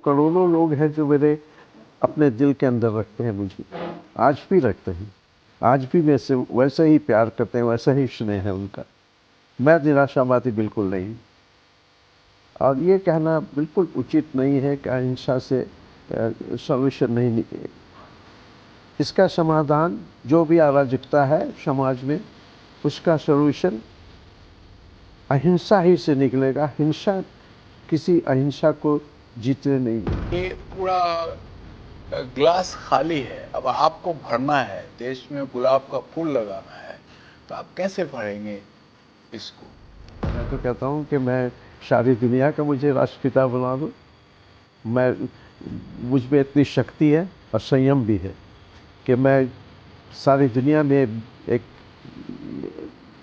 करोड़ों लोग हैं जो मेरे अपने दिल के अंदर रखते हैं मुझे, आज भी रखते हैं, आज भी मेरे से वैसा ही प्यार करते हैं, वैसा ही स्नेह है उनका। मैं निराशावादी बिल्कुल नहीं। और ये कहना बिल्कुल उचित नहीं है कि अहिंसा से सॉल्यूशन नहीं निकले। इसका समाधान जो भी अराजकता है समाज में, उसका सॉल्यूशन अहिंसा ही से निकलेगा। हिंसा किसी अहिंसा को जीतने नहीं देगी। ये पूरा ग्लास खाली है, अब आपको भरना है, देश में गुलाब का फूल लगाना है, तो आप कैसे भरेंगे इसको? मैं तो कहता हूँ कि मैं सारी दुनिया का मुझे राष्ट्रपिता बना दूँ। मुझ में इतनी शक्ति है और संयम भी है कि मैं सारी दुनिया में एक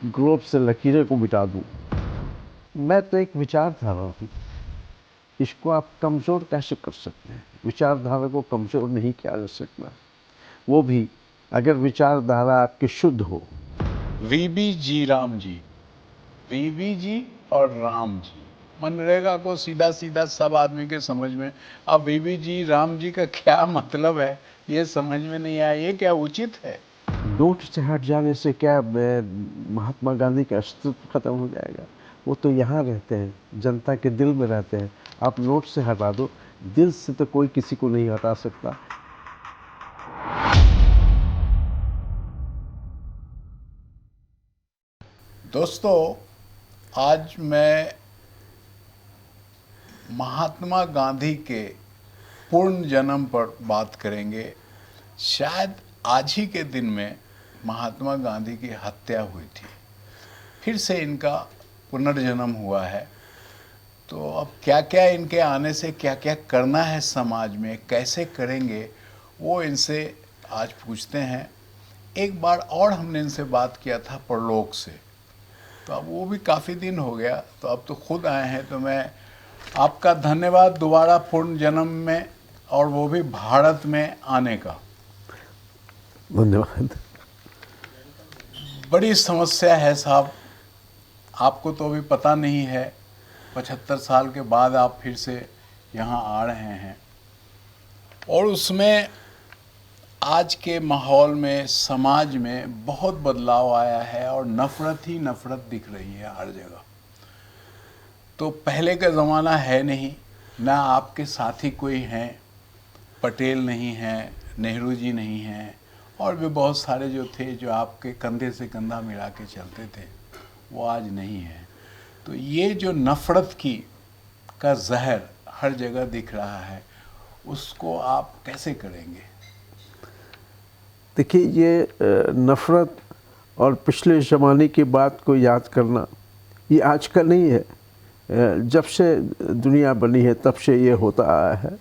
ग्लोब से लकीरें को मिटा दूँ। मैं तो एक विचारधारा हूँ, इसको आप कमज़ोर कैसे कर सकते हैं? विचारधारा को कमज़ोर नहीं किया जा सकता, वो भी अगर विचारधारा आपकी शुद्ध हो। वीबी जी राम जी, वीबी जी और राम जी, मनरेगा को सीधा सीधा सब आदमी के समझ में। अब वीबी जी राम जी का क्या मतलब है ये समझ में नहीं आया, ये क्या उचित है? नोट से हट जाने से क्या महात्मा गांधी का अस्तित्व खत्म हो जाएगा? वो तो यहाँ रहते हैं, जनता के दिल में रहते हैं। आप नोट से हटा दो, दिल से तो कोई किसी को नहीं हटा सकता। दोस्तों, आज मैं महात्मा गांधी के पूर्ण जन्म पर बात करेंगे। शायद आज ही के दिन में महात्मा गांधी की हत्या हुई थी, फिर से इनका पुनर्जन्म हुआ है। तो अब क्या क्या इनके आने से क्या क्या करना है समाज में, कैसे करेंगे, वो इनसे आज पूछते हैं। एक बार और हमने इनसे बात किया था परलोक से, तो अब वो भी काफ़ी दिन हो गया, तो अब तो खुद आए हैं। तो मैं आपका धन्यवाद दोबारा पूर्ण जन्म में, और वो भी भारत में आने का। धन्यवाद। बड़ी समस्या है साहब, आपको तो अभी पता नहीं है, 75 साल के बाद आप फिर से यहाँ आ रहे हैं, और उसमें आज के माहौल में, समाज में बहुत बदलाव आया है, और नफ़रत ही नफ़रत दिख रही है हर जगह। तो पहले का ज़माना है नहीं, ना आपके साथी कोई हैं, पटेल नहीं हैं, नेहरू जी नहीं हैं, और भी बहुत सारे जो थे, जो आपके कंधे से कंधा मिला के चलते थे, वो आज नहीं है। तो ये जो नफ़रत का जहर हर जगह दिख रहा है, उसको आप कैसे करेंगे? देखिए, ये नफ़रत और पिछले ज़माने की बात को याद करना, ये आज का नहीं है। जब से दुनिया बनी है तब से ये होता आया है।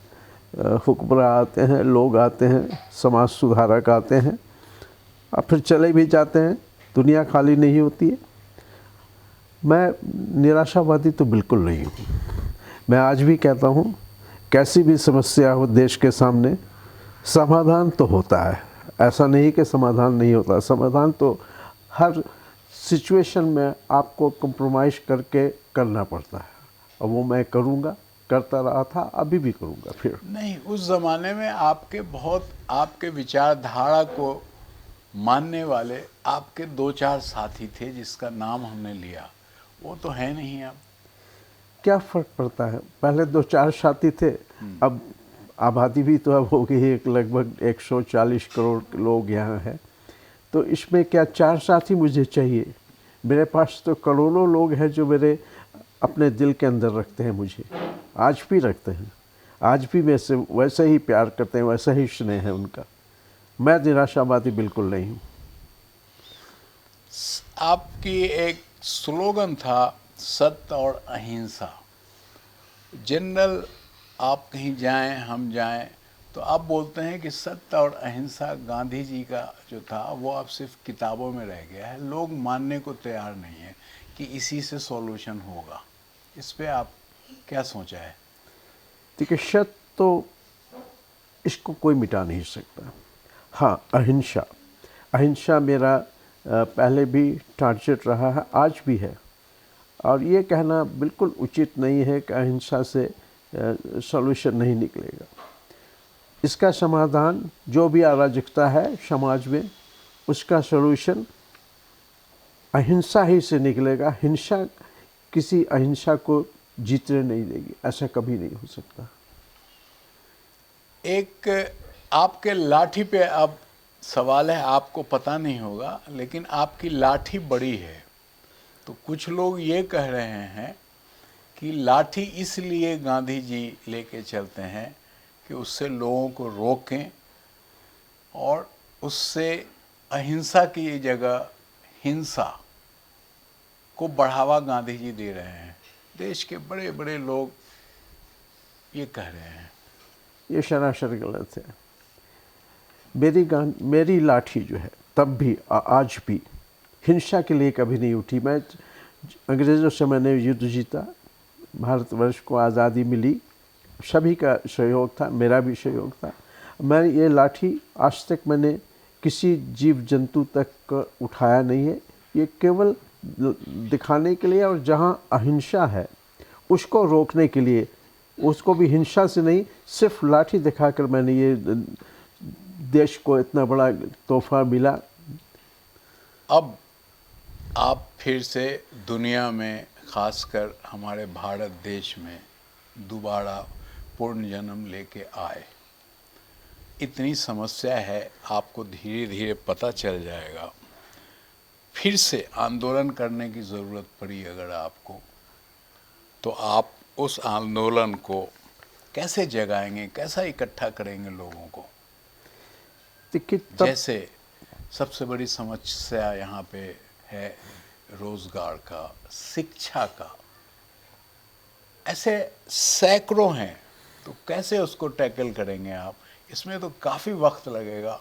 हुक्मरान आते हैं, लोग आते हैं, समाज सुधारक आते हैं, और फिर चले भी जाते हैं, दुनिया खाली नहीं होती है। मैं निराशावादी तो बिल्कुल नहीं हूँ। मैं आज भी कहता हूँ, कैसी भी समस्या हो देश के सामने, समाधान तो होता है। ऐसा नहीं कि समाधान नहीं होता, समाधान तो हर सिचुएशन में आपको कंप्रोमाइज़ करके करना पड़ता है, और वो मैं करूँगा, करता रहा था, अभी भी करूँगा। फिर नहीं, उस ज़माने में आपके विचारधारा को मानने वाले आपके 2-4 साथी थे, जिसका नाम हमने लिया, वो तो है नहीं अब। क्या फ़र्क पड़ता है? पहले 2-4 साथी थे, अब आबादी भी तो अब हो गई है, लगभग 140 करोड़ लोग यहाँ हैं। तो इसमें क्या 4 साथी मुझे चाहिए? मेरे पास तो करोड़ों लोग हैं जो मेरे अपने दिल के अंदर रखते हैं मुझे, आज भी रखते हैं, आज भी मेरे से वैसा ही प्यार करते हैं, वैसा ही स्नेह है उनका। मैं निराशावादी बिल्कुल नहीं हूँ। आपकी एक स्लोगन था, सत्य और अहिंसा। जनरल आप कहीं जाएं, हम जाएं, तो आप बोलते हैं कि सत्य और अहिंसा गांधी जी का जो था, वो अब सिर्फ किताबों में रह गया है, लोग मानने को तैयार नहीं है कि इसी से सॉल्यूशन होगा। इस पे आप क्या सोचा है? देखिए, सत्य तो इसको कोई मिटा नहीं सकता। हाँ, अहिंसा, अहिंसा मेरा पहले भी टारगेट रहा है, आज भी है। और ये कहना बिल्कुल उचित नहीं है कि अहिंसा से सॉल्यूशन नहीं निकलेगा। इसका समाधान जो भी अराजकता है समाज में, उसका सॉल्यूशन अहिंसा ही से निकलेगा। हिंसा किसी अहिंसा को जीतने नहीं देगी, ऐसा कभी नहीं हो सकता। एक आपके लाठी पे अब सवाल है, आपको पता नहीं होगा, लेकिन आपकी लाठी बड़ी है, तो कुछ लोग ये कह रहे हैं कि लाठी इसलिए गांधी जी लेके चलते हैं कि उससे लोगों को रोकें और उससे अहिंसा की जगह हिंसा को बढ़ावा गांधी जी दे रहे हैं। देश के बड़े बड़े लोग ये कह रहे हैं। ये सरासर गलत है। मेरी लाठी जो है तब भी आज भी हिंसा के लिए कभी नहीं उठी। मैं अंग्रेज़ों से मैंने युद्ध जीता, भारतवर्ष को आज़ादी मिली, सभी का सहयोग था, मेरा भी सहयोग था। मैं ये लाठी आज तक मैंने किसी जीव जंतु तक उठाया नहीं है। ये केवल दिखाने के लिए, और जहाँ अहिंसा है उसको रोकने के लिए, उसको भी हिंसा से नहीं, सिर्फ लाठी दिखाकर मैंने ये देश को इतना बड़ा तोहफा मिला। अब आप फिर से दुनिया में, खासकर हमारे भारत देश में दोबारा पूर्ण जन्म लेके आए। इतनी समस्या है, आपको धीरे धीरे पता चल जाएगा। फिर से आंदोलन करने की ज़रूरत पड़ी अगर आपको, तो आप उस आंदोलन को कैसे जगाएंगे, कैसा इकट्ठा करेंगे लोगों को? जैसे सबसे बड़ी समस्या यहाँ पे है रोजगार का, शिक्षा का, ऐसे सैकड़ों हैं, तो कैसे उसको टैकल करेंगे आप? इसमें तो काफ़ी वक्त लगेगा,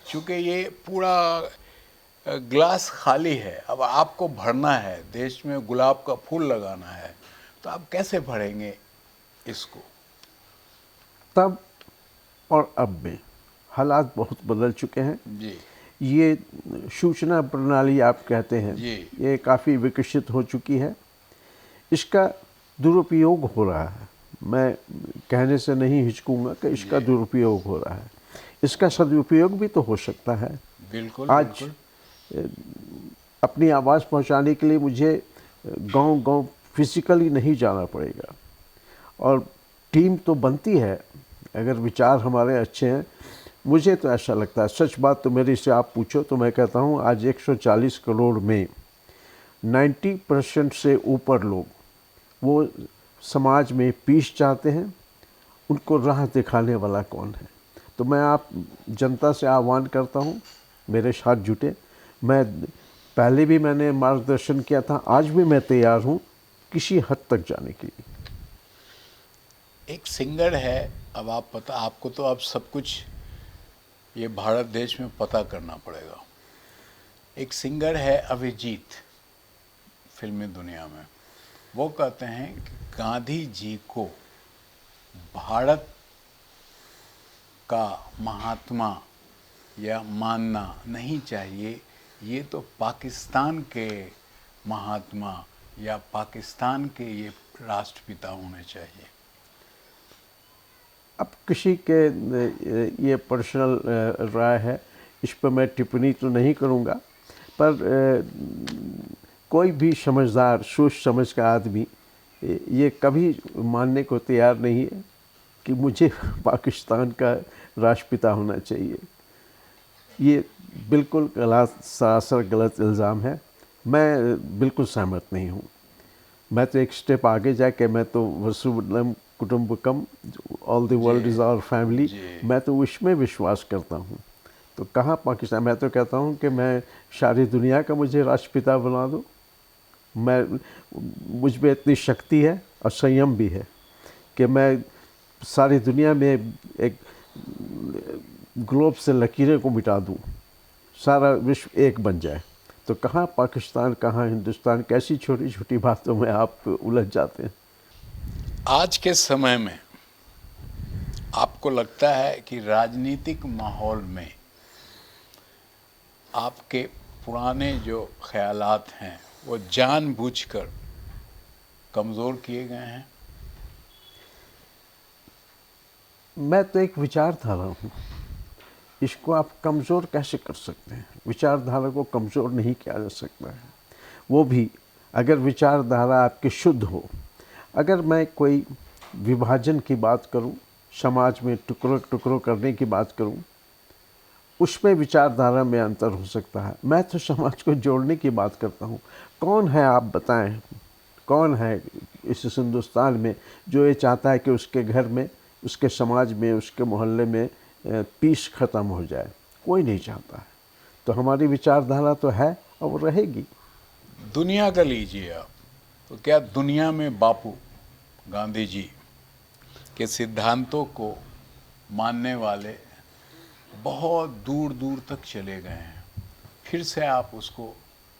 क्योंकि ये पूरा ग्लास खाली है, अब आपको भरना है। देश में गुलाब का फूल लगाना है, तो आप कैसे भरेंगे इसको? तब और अब में हालात बहुत बदल चुके हैं जी। ये सूचना प्रणाली आप कहते हैं जी। ये काफ़ी विकसित हो चुकी है। इसका दुरुपयोग हो रहा है। मैं कहने से नहीं हिचकूंगा कि इसका दुरुपयोग हो रहा है। इसका सदुपयोग भी तो हो सकता है। बिल्कुल। आज बिल्कुल। अपनी आवाज़ पहुंचाने के लिए मुझे गांव-गांव फिजिकली नहीं जाना पड़ेगा, और टीम तो बनती है अगर विचार हमारे अच्छे हैं। मुझे तो ऐसा लगता है, सच बात तो मेरे से आप पूछो तो मैं कहता हूँ आज 140 करोड़ में 90% से ऊपर लोग वो समाज में पीस चाहते हैं। उनको राह दिखाने वाला कौन है? तो मैं आप जनता से आह्वान करता हूँ, मेरे साथ जुटे। मैं पहले भी मैंने मार्गदर्शन किया था, आज भी मैं तैयार हूँ किसी हद तक जाने के लिए। एक सिंगर है, अब आप पता, आपको तो अब सब कुछ ये भारत देश में पता करना पड़ेगा। एक सिंगर है अभिजीत, फिल्मी दुनिया में, वो कहते हैं कि गांधी जी को भारत का महात्मा या मानना नहीं चाहिए, ये तो पाकिस्तान के महात्मा या पाकिस्तान के ये राष्ट्रपिता होने चाहिए। अब किसी के ये पर्सनल राय है, इस पर मैं टिप्पणी तो नहीं करूँगा, पर कोई भी समझदार सोच समझ का आदमी ये कभी मानने को तैयार नहीं है कि मुझे पाकिस्तान का राष्ट्रपिता होना चाहिए। ये बिल्कुल गलत, सरासर गलत इल्ज़ाम है। मैं बिल्कुल सहमत नहीं हूँ। मैं तो एक स्टेप आगे जाके, मैं तो वसुधैव कुटुंबकम, all the world is our family, मैं तो उसमें विश्वास करता हूँ। तो कहाँ पाकिस्तान? मैं तो कहता हूँ कि मैं सारी दुनिया का मुझे राष्ट्रपिता बना दो। मुझ में इतनी शक्ति है और संयम भी है कि मैं सारी दुनिया में एक ग्लोब से लकीरें को मिटा दूँ, सारा विश्व एक बन जाए। तो कहाँ पाकिस्तान, कहाँ हिंदुस्तान, कैसी छोटी छोटी बातों में आप उलझ जाते हैं। आज के समय में आपको लगता है कि राजनीतिक माहौल में आपके पुराने जो ख्यालात हैं वो जानबूझकर कमज़ोर किए गए हैं? मैं तो एक विचारधारा हूँ, इसको आप कमज़ोर कैसे कर सकते हैं? विचारधारा को कमज़ोर नहीं किया जा सकता है। वो भी अगर विचारधारा आपकी शुद्ध हो। अगर मैं कोई विभाजन की बात करूं, समाज में टुकड़ों टुकड़ों करने की बात करूं, उसमें विचारधारा में अंतर हो सकता है। मैं तो समाज को जोड़ने की बात करता हूं। कौन है आप बताएं, कौन है इस हिंदुस्तान में जो ये चाहता है कि उसके घर में, उसके समाज में, उसके मोहल्ले में पीस ख़त्म हो जाए? कोई नहीं चाहता है। तो हमारी विचारधारा तो है और वो रहेगी। दुनिया का लीजिए आप, तो क्या दुनिया में बापू गांधी जी के सिद्धांतों को मानने वाले बहुत दूर दूर तक चले गए हैं, फिर से आप उसको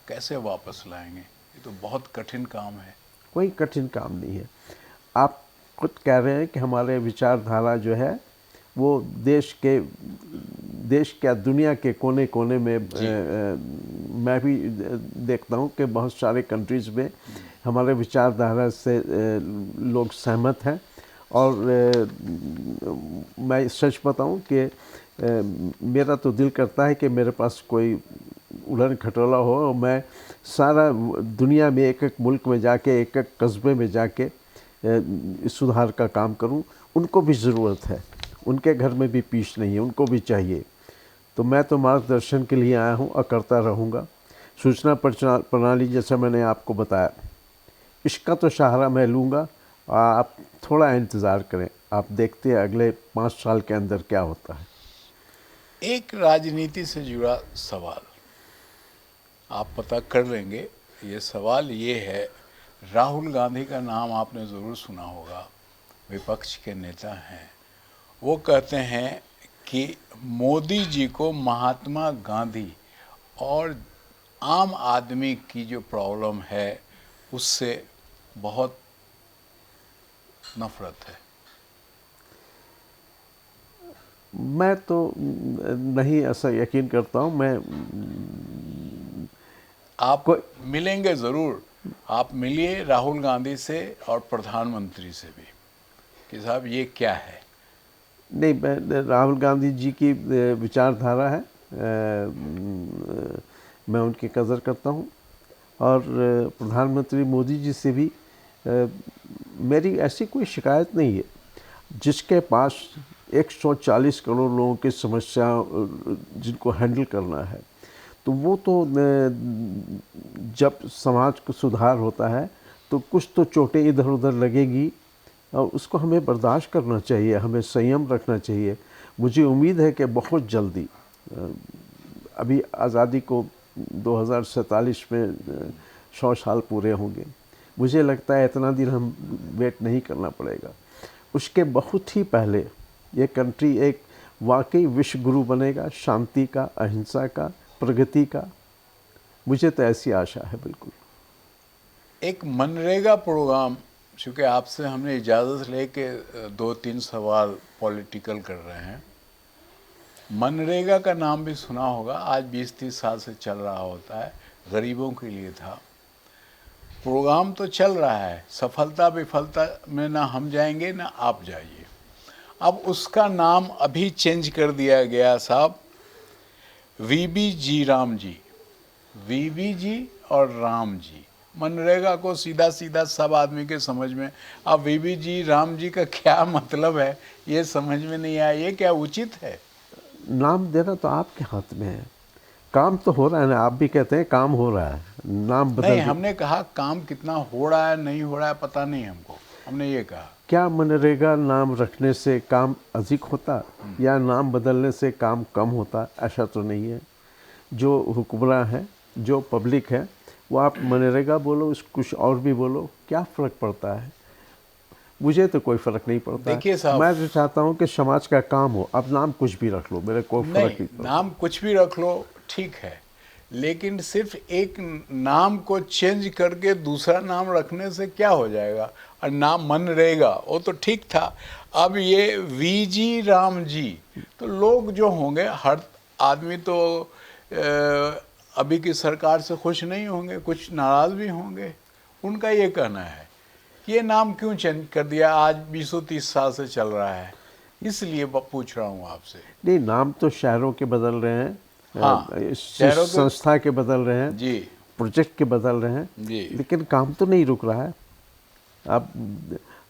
कैसे वापस लाएंगे? ये तो बहुत कठिन काम है। कोई कठिन काम नहीं है। आप खुद कह रहे हैं कि हमारे विचारधारा जो है वो देश क्या दुनिया के कोने कोने में मैं भी देखता हूँ कि बहुत सारे कंट्रीज़ में हमारे विचारधारा से लोग सहमत हैं। और मैं सच बताऊँ कि मेरा तो दिल करता है कि मेरे पास कोई उड़न खटोला हो और मैं सारा दुनिया में एक एक मुल्क में जाके, एक एक कस्बे में जाके सुधार का काम करूं। उनको भी ज़रूरत है, उनके घर में भी पीस नहीं है, उनको भी चाहिए। तो मैं तो मार्गदर्शन के लिए आया हूं और करता रहूँगा। सूचना प्रणाली जैसा मैंने आपको बताया, इसका तो सहारा मैं लूँगा। आप थोड़ा इंतज़ार करें, आप देखते हैं अगले 5 साल के अंदर क्या होता है। एक राजनीति से जुड़ा सवाल आप पता कर लेंगे। ये सवाल ये है, राहुल गांधी का नाम आपने ज़रूर सुना होगा, विपक्ष के नेता हैं। वो कहते हैं कि मोदी जी को महात्मा गांधी और आम आदमी की जो प्रॉब्लम है उससे बहुत नफरत है। मैं तो नहीं ऐसा यकीन करता हूँ। मैं आप मिलेंगे ज़रूर, आप मिलिए राहुल गांधी से और प्रधानमंत्री से भी कि साहब ये क्या है। नहीं, राहुल गांधी जी की विचारधारा है, मैं उनकी कदर करता हूँ। और प्रधानमंत्री मोदी जी से भी मेरी ऐसी कोई शिकायत नहीं है। जिसके पास 140 करोड़ लोगों की समस्या जिनको हैंडल करना है, तो वो तो जब समाज को सुधार होता है तो कुछ तो चोटें इधर उधर लगेगी और उसको हमें बर्दाश्त करना चाहिए, हमें संयम रखना चाहिए। मुझे उम्मीद है कि बहुत जल्दी, अभी आज़ादी को 2047 में 100 साल पूरे होंगे। मुझे लगता है इतना दिन हम वेट नहीं करना पड़ेगा। उसके बहुत ही पहले ये कंट्री एक वाकई विश्व गुरु बनेगा, शांति का, अहिंसा का, प्रगति का। मुझे तो ऐसी आशा है। बिल्कुल। एक मनरेगा प्रोग्राम, चूँकि आपसे हमने इजाज़त लेके 2-3 सवाल पॉलिटिकल कर रहे हैं। मनरेगा का नाम भी सुना होगा, आज 20-30 साल से चल रहा होता है, गरीबों के लिए था। प्रोग्राम तो चल रहा है, सफलता विफलता में ना हम जाएंगे ना आप जाइए। अब उसका नाम अभी चेंज कर दिया गया साहब, वीबी जी राम जी, वीबी जी और राम जी। मनरेगा को सीधा सीधा सब आदमी के समझ में, अब वीबी जी राम जी का क्या मतलब है ये समझ में नहीं आया। ये क्या उचित है? नाम देना तो आपके हाथ में है, काम तो हो रहा है ना। आप भी कहते हैं काम हो रहा है, नाम बदल नहीं, हमने कहा काम कितना हो रहा है नहीं हो रहा है पता नहीं हमको, हमने ये कहा। क्या मनरेगा नाम रखने से काम अधिक होता या नाम बदलने से काम कम होता? ऐसा तो नहीं है। जो हुक्मरान है, जो पब्लिक है, वो आप मनरेगा बोलो, कुछ और भी बोलो, क्या फ़र्क पड़ता है? मुझे तो कोई फ़र्क नहीं पड़ता। देखिए साहब, मैं तो चाहता हूँ कि समाज का काम हो। अब नाम कुछ भी रख लो, मेरे कोई फ़र्क नहीं नहीं, पड़ता। नाम कुछ भी रख लो ठीक है, लेकिन सिर्फ एक नाम को चेंज करके दूसरा नाम रखने से क्या हो जाएगा? और नाम मनरेगा वो तो ठीक था, अब ये वीजी राम जी, तो लोग जो होंगे, हर आदमी तो अभी की सरकार से खुश नहीं होंगे, कुछ नाराज़ भी होंगे। उनका ये कहना है कि ये नाम क्यों चेंज कर दिया, आज 20-30 साल से चल रहा है। इसलिए पूछ रहा हूँ आपसे। नहीं, नाम तो शहरों के बदल रहे हैं, हाँ, इस शहरों के, संस्था के बदल रहे हैं, जी प्रोजेक्ट के बदल रहे हैं, जी लेकिन काम तो नहीं रुक रहा है। अब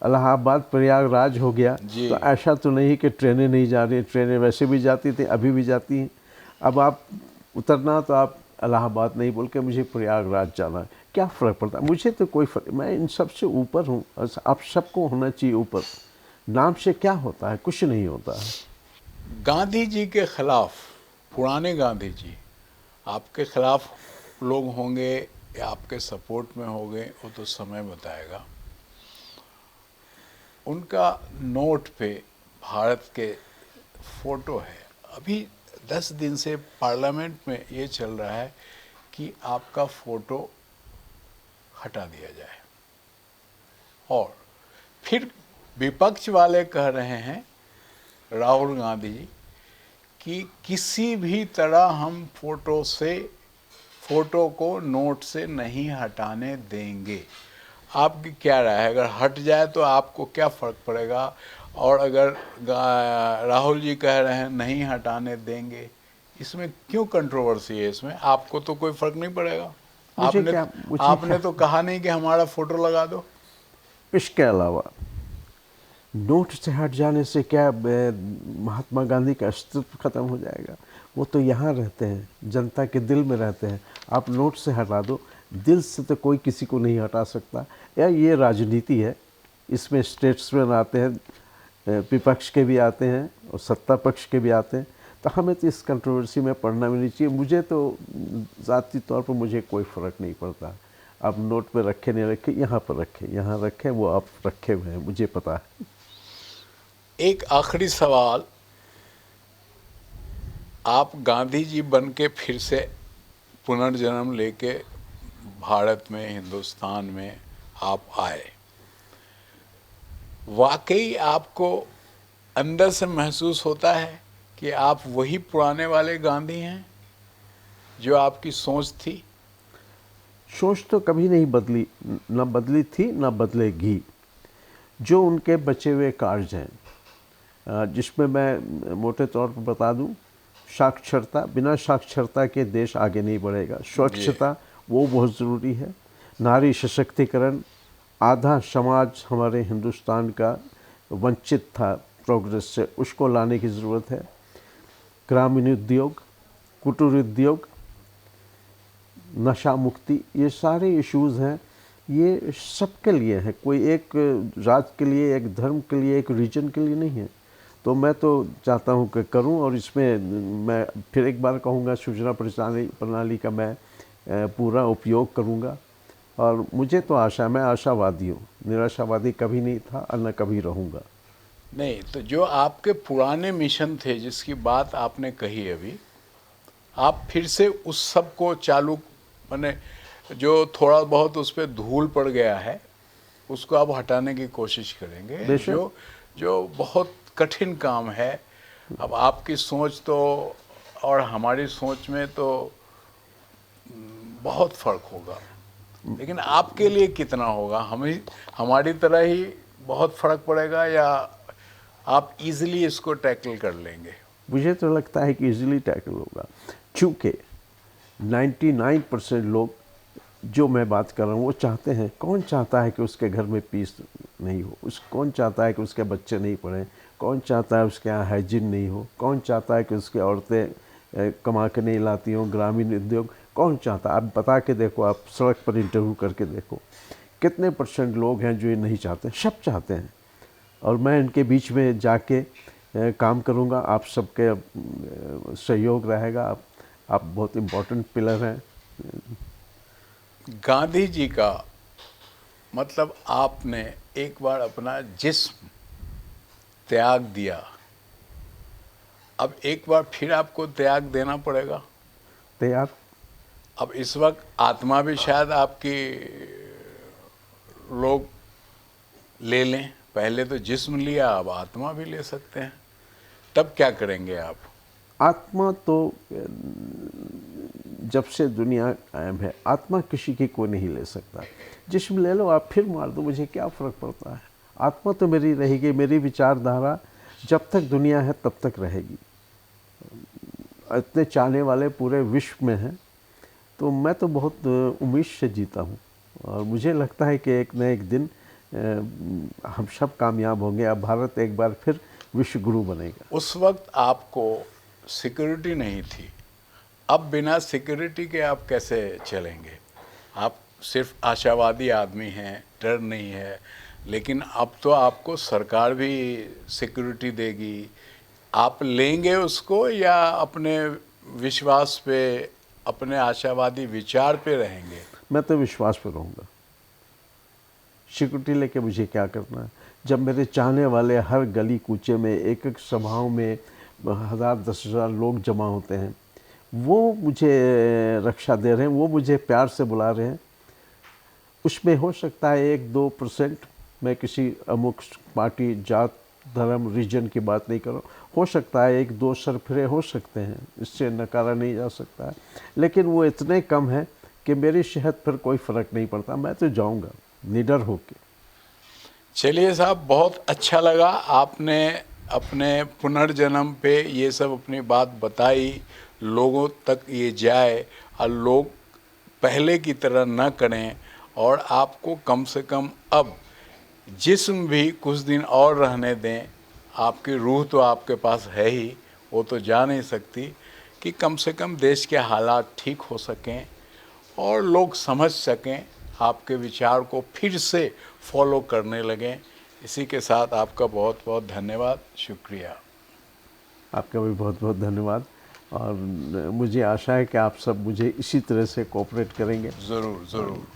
इलाहाबाद प्रयागराज हो गया, जी, तो ऐसा तो नहीं कि ट्रेनें नहीं जा रही, ट्रेनें वैसे भी जाती थी, अभी भी जाती हैं। अब आप उतरना तो आप इलाहाबाद नहीं बोल के मुझे प्रयागराज जाना है, क्या फ़र्क पड़ता है? मुझे तो कोई फ़र्क, मैं इन सब से ऊपर हूँ, और आप सबको होना चाहिए ऊपर। नाम से क्या होता है? कुछ नहीं होता है। गांधी जी के खिलाफ, पुराने गांधी जी आपके खिलाफ लोग होंगे या आपके सपोर्ट में होंगे, वो तो समय बताएगा। उनका नोट पे भारत के फोटो है। अभी 10 दिन से पार्लियामेंट में ये चल रहा है कि आपका फोटो हटा दिया जाए, और फिर विपक्ष वाले कह रहे हैं, राहुल गांधी जी, कि किसी भी तरह हम फोटो को नोट से नहीं हटाने देंगे। आपकी क्या राय है? अगर हट जाए तो आपको क्या फ़र्क पड़ेगा? और अगर राहुल जी कह रहे हैं नहीं हटाने देंगे, इसमें क्यों कंट्रोवर्सी है? इसमें आपको तो कोई फ़र्क नहीं पड़ेगा। आपने मुझे आपने क्या, तो कहा नहीं कि हमारा फ़ोटो लगा दो। इसके अलावा नोट से हट जाने से क्या महात्मा गांधी का अस्तित्व खत्म हो जाएगा? वो तो यहाँ रहते हैं, जनता के दिल में रहते हैं। आप नोट से हटा दो, दिल से तो कोई किसी को नहीं हटा सकता। या ये राजनीति है, इसमें स्टेट्समैन आते हैं, विपक्ष के भी आते हैं और सत्ता पक्ष के भी आते हैं, तो हमें तो इस कंट्रोवर्सी में पढ़ना भी नहीं चाहिए। मुझे तो ज़ाती तौर पर मुझे कोई फ़र्क नहीं पड़ता। आप नोट पे रखे नहीं रखे, यहाँ पर रखे, यहाँ रखे, वो आप रखे हुए हैं, मुझे पता है। एक आखिरी सवाल, आप गांधी जी बन के फिर से पुनर्जन्म लेके भारत में, हिंदुस्तान में आप आए, वाकई आपको अंदर से महसूस होता है कि आप वही पुराने वाले गांधी हैं जो आपकी सोच थी? सोच तो कभी नहीं बदली, न बदली थी न बदलेगी। जो उनके बचे हुए कार्य हैं, जिसमें मैं मोटे तौर पर बता दूं, साक्षरता, बिना साक्षरता के देश आगे नहीं बढ़ेगा। स्वच्छता, वो बहुत ज़रूरी है। नारी सशक्तिकरण, आधा समाज हमारे हिंदुस्तान का वंचित था प्रोग्रेस से, उसको लाने की ज़रूरत है। ग्रामीण उद्योग, कुटीर उद्योग, नशा मुक्ति, ये सारे इश्यूज़ हैं, ये सबके लिए हैं। कोई एक राज्य के लिए, एक धर्म के लिए, एक रीजन के लिए नहीं है। तो मैं तो चाहता हूँ कि करूँ, और इसमें मैं फिर एक बार कहूँगा, सूचना प्रणाली का मैं पूरा उपयोग करूँगा। और मुझे तो आशा, मैं आशावादी हूँ, निराशावादी कभी नहीं था और न कभी रहूँगा। नहीं, तो जो आपके पुराने मिशन थे जिसकी बात आपने कही अभी, आप फिर से उस सब को चालू, माने जो थोड़ा बहुत उस पर धूल पड़ गया है उसको आप हटाने की कोशिश करेंगे, जो बहुत कठिन काम है। अब आपकी सोच तो और हमारी सोच में तो बहुत फर्क होगा, लेकिन आपके लिए कितना होगा? हमारी तरह ही बहुत फर्क पड़ेगा, या आप इजीली इसको टैकल कर लेंगे? मुझे तो लगता है कि इजीली टैकल होगा, चूँकि 99% लोग जो मैं बात कर रहा हूँ वो चाहते हैं। कौन चाहता है कि उसके घर में पीस नहीं हो? कौन चाहता है कि उसके बच्चे नहीं पढ़ें? कौन चाहता है उसके यहाँ हाइजीन नहीं हो? कौन चाहता है कि उसकी औरतें कमा के नहीं लाती हों? ग्रामीण उद्योग कौन चाहता है? आप बता के देखो, आप सड़क पर इंटरव्यू करके देखो, कितने % लोग हैं जो ये नहीं चाहते? सब चाहते हैं, और मैं इनके बीच में जाके काम करूँगा। आप सबके सहयोग रहेगा। आप बहुत इम्पोर्टेंट पिलर हैं। गांधी जी का मतलब, आपने एक बार अपना जिस्म त्याग दिया, अब एक बार फिर आपको त्याग देना पड़ेगा। तैयार? अब इस वक्त आत्मा भी शायद आपकी लोग ले लें। पहले तो जिस्म लिया, अब आत्मा भी ले सकते हैं। तब क्या करेंगे आप? आत्मा तो जब से दुनिया कायम है, आत्मा किसी की कोई नहीं ले सकता। जिस्म ले लो, आप फिर मार दो, मुझे क्या फ़र्क पड़ता है? आत्मा तो मेरी रहेगी, मेरी विचारधारा जब तक दुनिया है तब तक रहेगी। इतने चाहने वाले पूरे विश्व में हैं, तो मैं तो बहुत उम्मीद से जीता हूँ और मुझे लगता है कि एक न एक दिन हम सब कामयाब होंगे। अब भारत एक बार फिर विश्व गुरु बनेगा। उस वक्त आपको सिक्योरिटी नहीं थी, अब बिना सिक्योरिटी के आप कैसे चलेंगे? आप सिर्फ आशावादी आदमी हैं, डर नहीं है, लेकिन अब तो आपको सरकार भी सिक्योरिटी देगी। आप लेंगे उसको या अपने विश्वास पे, अपने आशावादी विचार पे रहेंगे? मैं तो विश्वास पे रहूँगा। सिक्योरिटी लेके मुझे क्या करना है, जब मेरे चाहने वाले हर गली कूचे में, एक एक सभाओं में 1000-10,000 लोग जमा होते हैं, वो मुझे रक्षा दे रहे हैं, वो मुझे प्यार से बुला रहे हैं। उसमें हो सकता है 1-2%, मैं किसी अमुक पार्टी, जात, धर्म, रीजन की बात नहीं कर रहा हूँ, हो सकता है 1-2 सरफिरे हो सकते हैं, इससे नकारा नहीं जा सकता है, लेकिन वो इतने कम हैं कि मेरी सेहत पर कोई फ़र्क नहीं पड़ता। मैं तो जाऊँगा निडर होके। चलिए साहब, बहुत अच्छा लगा, आपने अपने पुनर्जन्म पे ये सब अपनी बात बताई, लोगों तक ये जाए और लोग पहले की तरह न करें, और आपको कम से कम अब जिस्म भी कुछ दिन और रहने दें। आपकी रूह तो आपके पास है ही, वो तो जा नहीं सकती, कि कम से कम देश के हालात ठीक हो सकें और लोग समझ सकें, आपके विचार को फिर से फॉलो करने लगें। इसी के साथ आपका बहुत बहुत धन्यवाद, शुक्रिया। आपका भी बहुत बहुत धन्यवाद, और मुझे आशा है कि आप सब मुझे इसी तरह से कोऑपरेट करेंगे। ज़रूर ज़रूर।